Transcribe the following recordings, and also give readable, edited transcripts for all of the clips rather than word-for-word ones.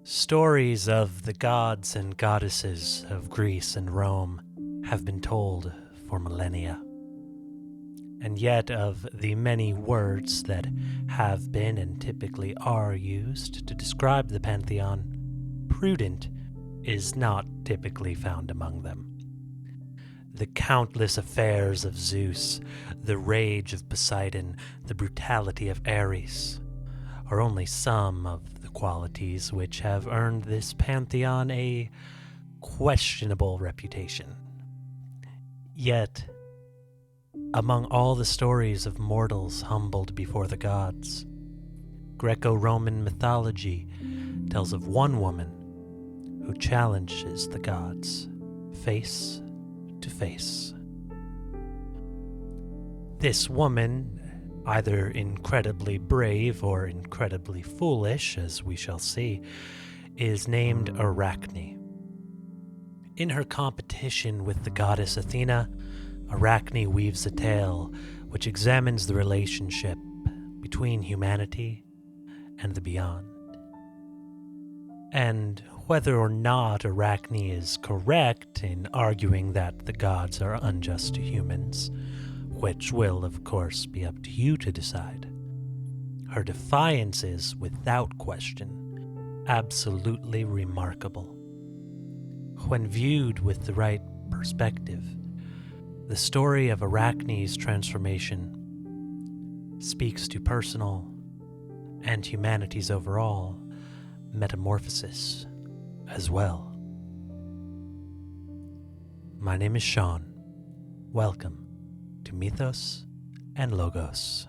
Stories of the gods and goddesses of Greece and Rome have been told for millennia. And yet, of the many words that have been and typically are used to describe the pantheon, prudent is not typically found among them. The countless affairs of Zeus, the rage of Poseidon, the brutality of Ares, are only some of the qualities which have earned this pantheon a questionable reputation. Yet, among all the stories of mortals humbled before the gods, Greco-Roman mythology tells of one woman who challenges the gods face to face. This woman, either incredibly brave or incredibly foolish, as we shall see, is named Arachne. In her competition with the goddess Athena, Arachne weaves a tale which examines the relationship between humanity and the beyond. And whether or not Arachne is correct in arguing that the gods are unjust to humans, which will, of course, be up to you to decide, her defiance is, without question, absolutely remarkable. When viewed with the right perspective, the story of Arachne's transformation speaks to personal and humanity's overall metamorphosis as well. My name is Sean. Welcome to Mythos and Logos.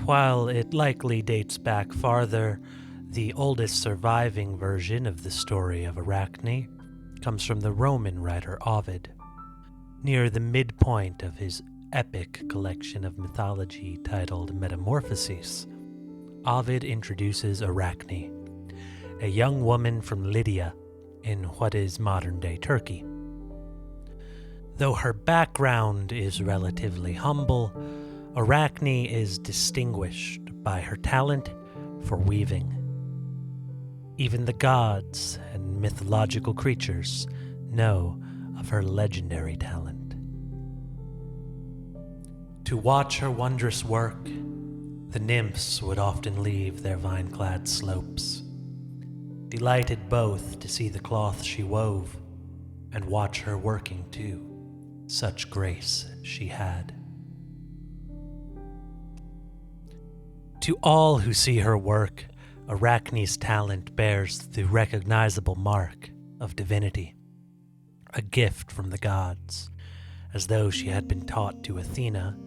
While it likely dates back farther, the oldest surviving version of the story of Arachne comes from the Roman writer Ovid. Near the midpoint of his epic collection of mythology titled Metamorphoses, Ovid introduces Arachne, a young woman from Lydia in what is modern-day Turkey. Though her background is relatively humble, Arachne is distinguished by her talent for weaving. Even the gods and mythological creatures know of her legendary talent. To watch her wondrous work, the nymphs would often leave their vine-clad slopes, delighted both to see the cloth she wove and watch her working too. Such grace she had. To all who see her work, Arachne's talent bears the recognizable mark of divinity, a gift from the gods, as though she had been taught to Athena,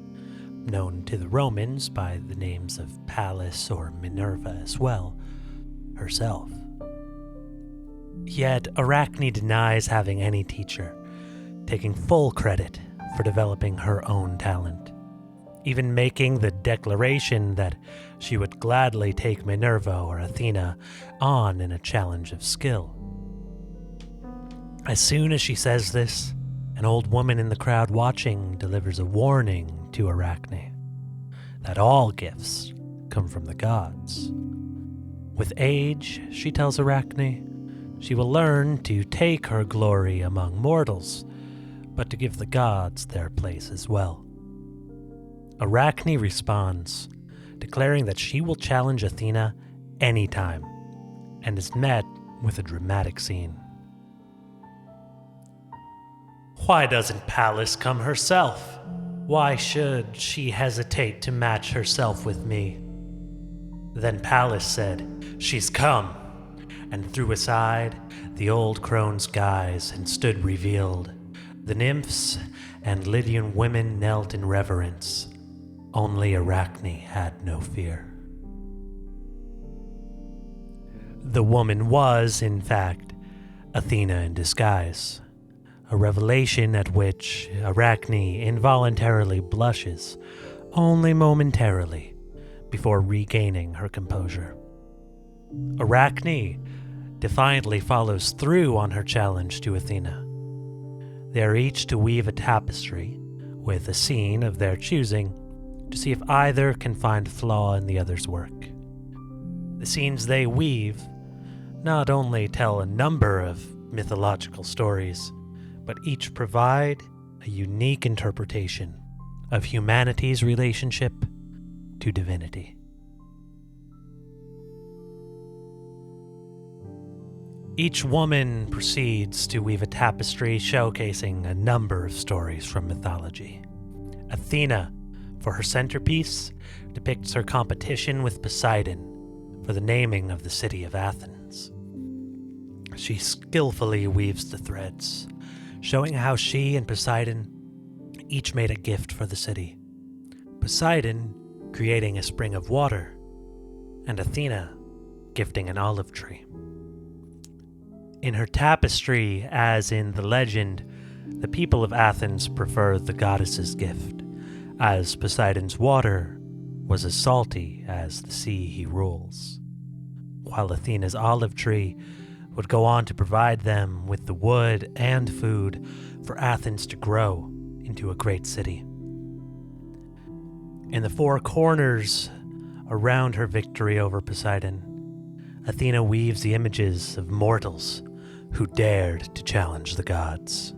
known to the Romans by the names of Pallas or Minerva as well, herself. Yet Arachne denies having any teacher, taking full credit for developing her own talent, even making the declaration that she would gladly take Minerva or Athena on in a challenge of skill. As soon as she says this, an old woman in the crowd watching delivers a warning to Arachne that all gifts come from the gods. With age, she tells Arachne, she will learn to take her glory among mortals, but to give the gods their place as well. Arachne responds, declaring that she will challenge Athena anytime, and is met with a dramatic scene. Why doesn't Pallas come herself? Why should she hesitate to match herself with me? Then Pallas said, "She's come," and threw aside the old crone's guise and stood revealed. The nymphs and Lydian women knelt in reverence. Only Arachne had no fear. The woman was, in fact, Athena in disguise, a revelation at which Arachne involuntarily blushes, only momentarily, before regaining her composure. Arachne defiantly follows through on her challenge to Athena. They are each to weave a tapestry with a scene of their choosing to see if either can find flaw in the other's work. The scenes they weave not only tell a number of mythological stories, but each provide a unique interpretation of humanity's relationship to divinity. Each woman proceeds to weave a tapestry showcasing a number of stories from mythology. Athena, for her centerpiece, depicts her competition with Poseidon for the naming of the city of Athens. She skillfully weaves the threads, showing how she and Poseidon each made a gift for the city. Poseidon creating a spring of water, and Athena gifting an olive tree. In her tapestry, as in the legend, the people of Athens prefer the goddess's gift, as Poseidon's water was as salty as the sea he rules, while Athena's olive tree would go on to provide them with the wood and food for Athens to grow into a great city. In the four corners around her victory over Poseidon, Athena weaves the images of mortals who dared to challenge the gods.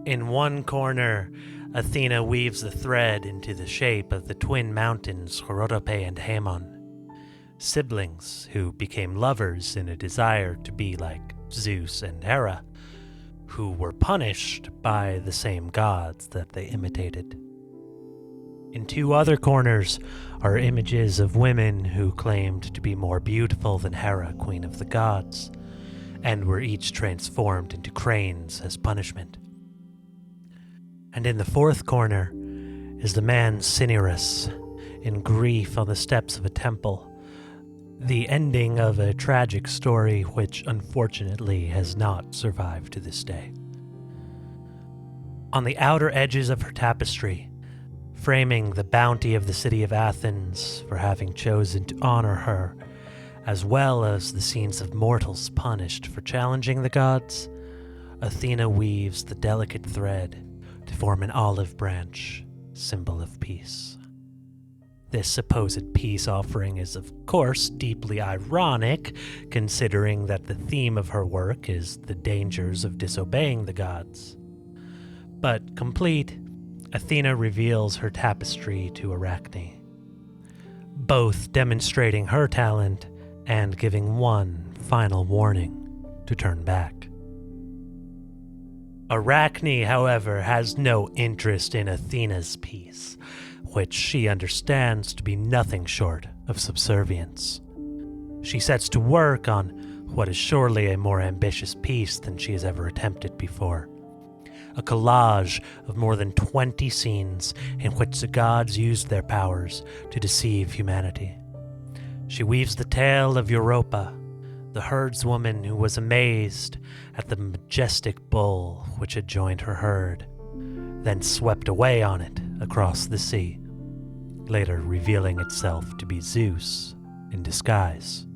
In one corner, Athena weaves the thread into the shape of the twin mountains Rhodope and Haemon, siblings who became lovers in a desire to be like Zeus and Hera, who were punished by the same gods that they imitated. In two other corners are images of women who claimed to be more beautiful than Hera, queen of the gods, and were each transformed into cranes as punishment. And in the fourth corner is the man Cinyras, in grief on the steps of a temple, the ending of a tragic story which unfortunately has not survived to this day. On the outer edges of her tapestry, framing the bounty of the city of Athens for having chosen to honor her, as well as the scenes of mortals punished for challenging the gods, Athena weaves the delicate thread to form an olive branch, symbol of peace. This supposed peace offering is, of course, deeply ironic, considering that the theme of her work is the dangers of disobeying the gods. But complete, Athena reveals her tapestry to Arachne, both demonstrating her talent and giving one final warning to turn back. Arachne, however, has no interest in Athena's piece, which she understands to be nothing short of subservience. She sets to work on what is surely a more ambitious piece than she has ever attempted before. A collage of more than 20 scenes in which the gods used their powers to deceive humanity. She weaves the tale of Europa, the herdswoman who was amazed at the majestic bull which had joined her herd, then swept away on it across the sea, later revealing itself to be Zeus in disguise.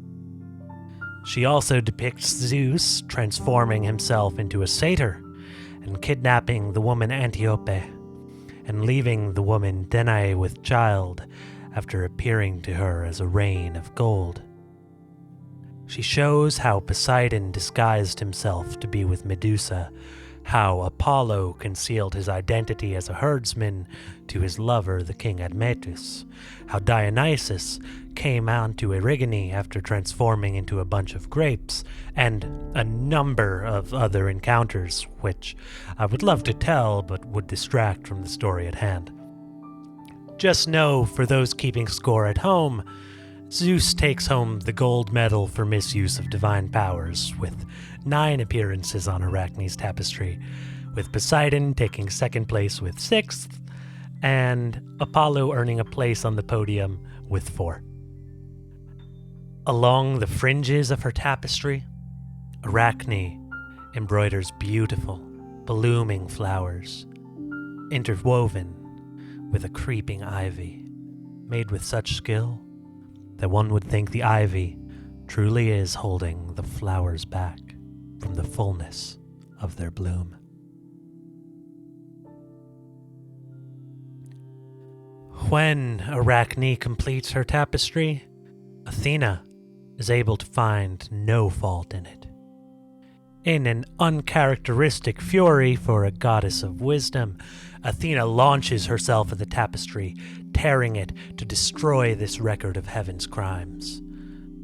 She also depicts Zeus transforming himself into a satyr and kidnapping the woman Antiope, and leaving the woman Danae with child after appearing to her as a rain of gold. She shows how Poseidon disguised himself to be with Medusa, how Apollo concealed his identity as a herdsman to his lover, the king Admetus, how Dionysus came onto Erigone after transforming into a bunch of grapes, and a number of other encounters which I would love to tell but would distract from the story at hand. Just know, for those keeping score at home, Zeus takes home the gold medal for misuse of divine powers, with 9 appearances on Arachne's tapestry, with Poseidon taking second place with 6th, and Apollo earning a place on the podium with 4. Along the fringes of her tapestry, Arachne embroiders beautiful, blooming flowers, interwoven with a creeping ivy, made with such skill that one would think the ivy truly is holding the flowers back from the fullness of their bloom. When Arachne completes her tapestry, Athena is able to find no fault in it. In an uncharacteristic fury for a goddess of wisdom, Athena launches herself at the tapestry, tearing it to destroy this record of heaven's crimes.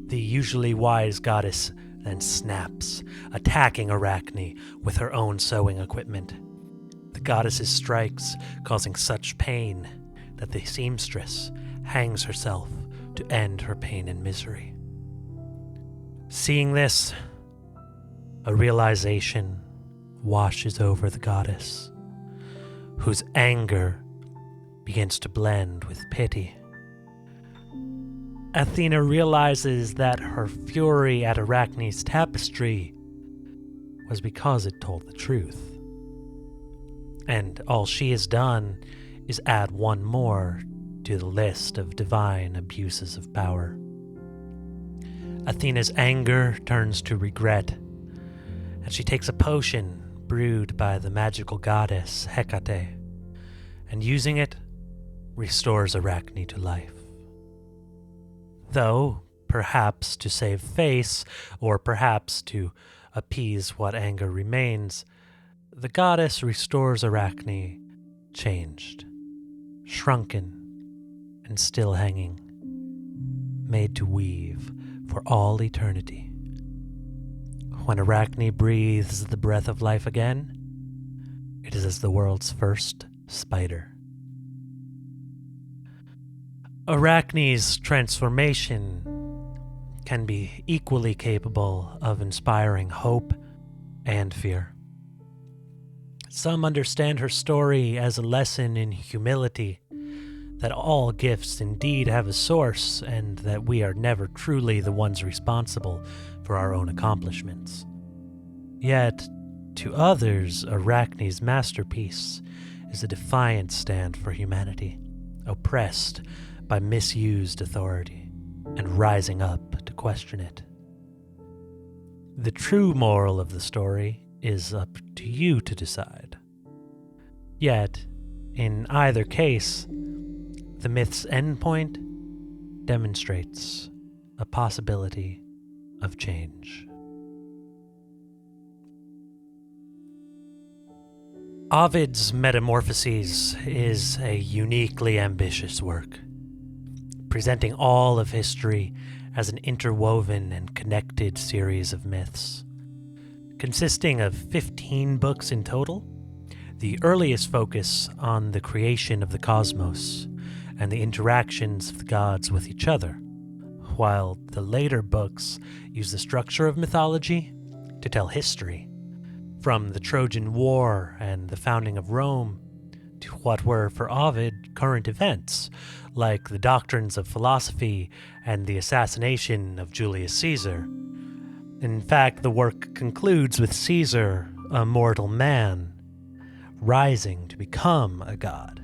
The usually wise goddess then snaps, attacking Arachne with her own sewing equipment. The goddess's strikes causing such pain that the seamstress hangs herself to end her pain and misery. Seeing this, a realization washes over the goddess, whose anger begins to blend with pity. Athena realizes that her fury at Arachne's tapestry was because it told the truth. And all she has done is add one more to the list of divine abuses of power. Athena's anger turns to regret, and she takes a potion brewed by the magical goddess Hecate, and using it, restores Arachne to life. Though, perhaps to save face, or perhaps to appease what anger remains, the goddess restores Arachne changed, shrunken, and still hanging, made to weave for all eternity. When Arachne breathes the breath of life again, it is as the world's first spider. Arachne's transformation can be equally capable of inspiring hope and fear. Some understand her story as a lesson in humility, that all gifts indeed have a source, and that we are never truly the ones responsible for our own accomplishments. Yet, to others, Arachne's masterpiece is a defiant stand for humanity, oppressed by misused authority, and rising up to question it. The true moral of the story is up to you to decide. Yet, in either case, the myth's endpoint demonstrates a possibility of change. Ovid's Metamorphoses is a uniquely ambitious work, presenting all of history as an interwoven and connected series of myths. Consisting of 15 books in total, the earliest focus on the creation of the cosmos and the interactions of the gods with each other, while the later books use the structure of mythology to tell history, from the Trojan War and the founding of Rome to what were for Ovid current events, like the doctrines of philosophy and the assassination of Julius Caesar. In fact, the work concludes with Caesar, a mortal man, rising to become a god.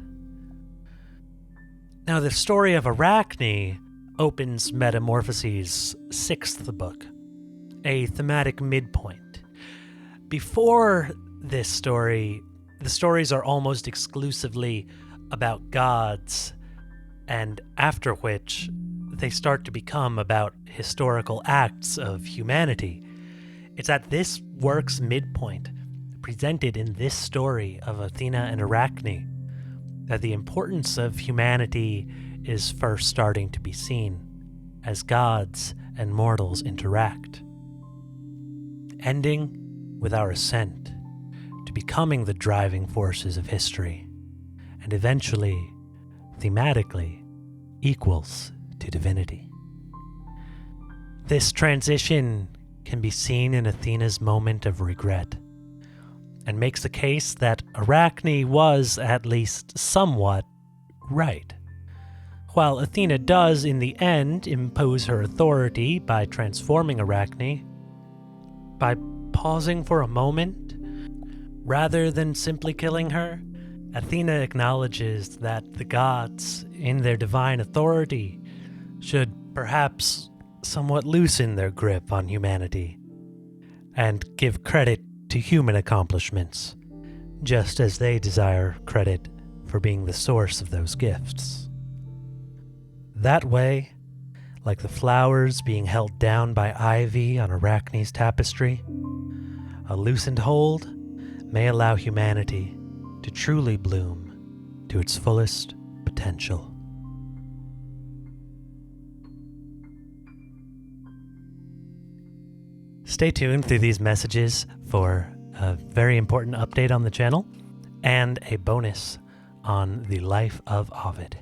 Now, the story of Arachne opens Metamorphoses' 6th book, a thematic midpoint. Before this story, the stories are almost exclusively about gods, and after which they start to become about historical acts of humanity. It's at this work's midpoint, presented in this story of Athena and Arachne, that the importance of humanity is first starting to be seen as gods and mortals interact, ending with our ascent to becoming the driving forces of history, and eventually, thematically, equals to divinity. This transition can be seen in Athena's moment of regret, and makes the case that Arachne was at least somewhat right. While Athena does, in the end, impose her authority by transforming Arachne, by pausing for a moment, rather than simply killing her, Athena acknowledges that the gods, in their divine authority, should perhaps somewhat loosen their grip on humanity, and give credit to human accomplishments, just as they desire credit for being the source of those gifts. That way, like the flowers being held down by ivy on Arachne's tapestry. A loosened hold may allow humanity to truly bloom to its fullest potential. Stay tuned through these messages for a very important update on the channel and a bonus on the life of Ovid.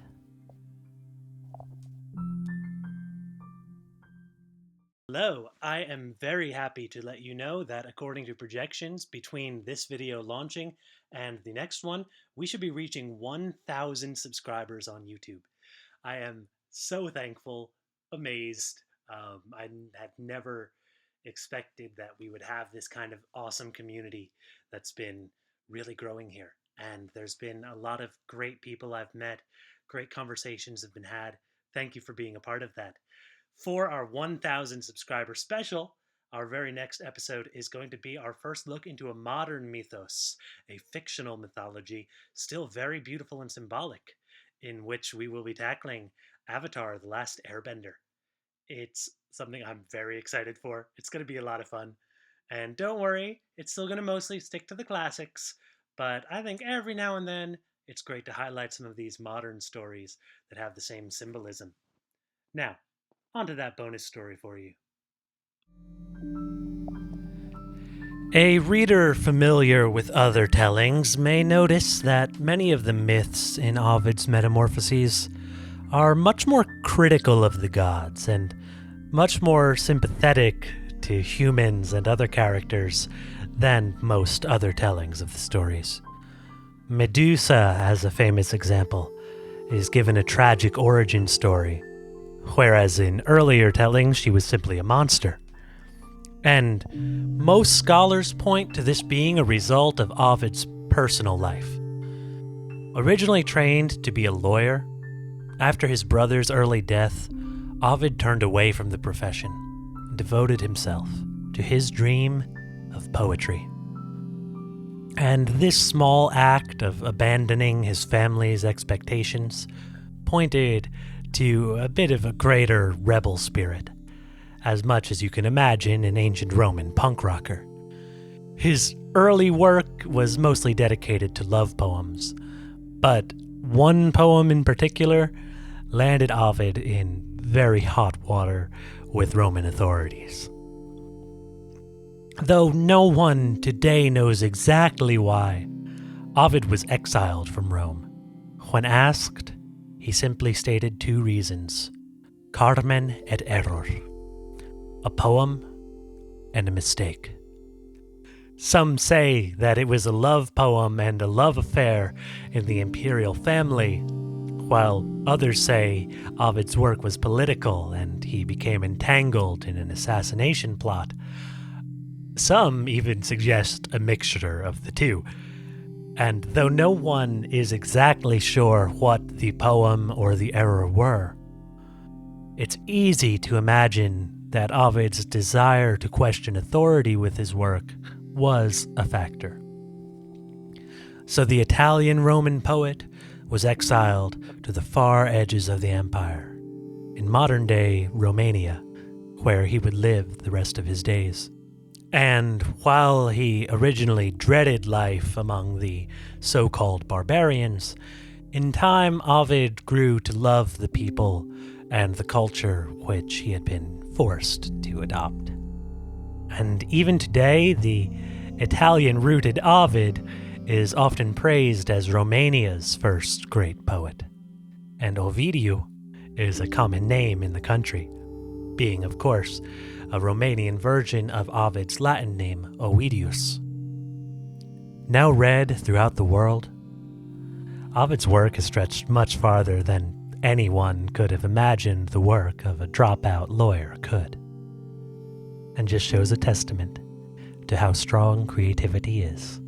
Hello, I am very happy to let you know that according to projections, between this video launching and the next one, we should be reaching 1,000 subscribers on YouTube. I am so thankful, amazed. I had never expected that we would have this kind of awesome community that's been really growing here. And there's been a lot of great people I've met, great conversations have been had. Thank you for being a part of that. For our 1,000 subscriber special, our very next episode is going to be our first look into a modern mythos, a fictional mythology, still very beautiful and symbolic, in which we will be tackling Avatar: The Last Airbender. It's something I'm very excited for. It's going to be a lot of fun. And don't worry, it's still going to mostly stick to the classics, but I think every now and then it's great to highlight some of these modern stories that have the same symbolism. Now, onto that bonus story for you. A reader familiar with other tellings may notice that many of the myths in Ovid's Metamorphoses are much more critical of the gods and much more sympathetic to humans and other characters than most other tellings of the stories. Medusa, as a famous example, is given a tragic origin story, whereas in earlier tellings she was simply a monster. And most scholars point to this being a result of Ovid's personal life. Originally trained to be a lawyer, after his brother's early death, Ovid turned away from the profession and devoted himself to his dream of poetry. And this small act of abandoning his family's expectations pointed to a bit of a greater rebel spirit, as much as you can imagine an ancient Roman punk rocker. His early work was mostly dedicated to love poems, but one poem in particular landed Ovid in very hot water with Roman authorities. Though no one today knows exactly why, Ovid was exiled from Rome. When asked, he simply stated two reasons: carmen et error, a poem and a mistake. Some say that it was a love poem and a love affair in the imperial family, while others say Ovid's work was political and he became entangled in an assassination plot. Some even suggest a mixture of the two. And though no one is exactly sure what the poem or the error were, it's easy to imagine that Ovid's desire to question authority with his work was a factor. So the Italian-Roman poet was exiled to the far edges of the empire, in modern-day Romania, where he would live the rest of his days. And while he originally dreaded life among the so-called barbarians, in time Ovid grew to love the people and the culture which he had been forced to adopt. And even today, the Italian-rooted Ovid is often praised as Romania's first great poet. And Ovidiu is a common name in the country, being, of course, a Romanian version of Ovid's Latin name, Ovidius. Now read throughout the world, Ovid's work has stretched much farther than anyone could have imagined the work of a dropout lawyer could, and just shows a testament to how strong creativity is.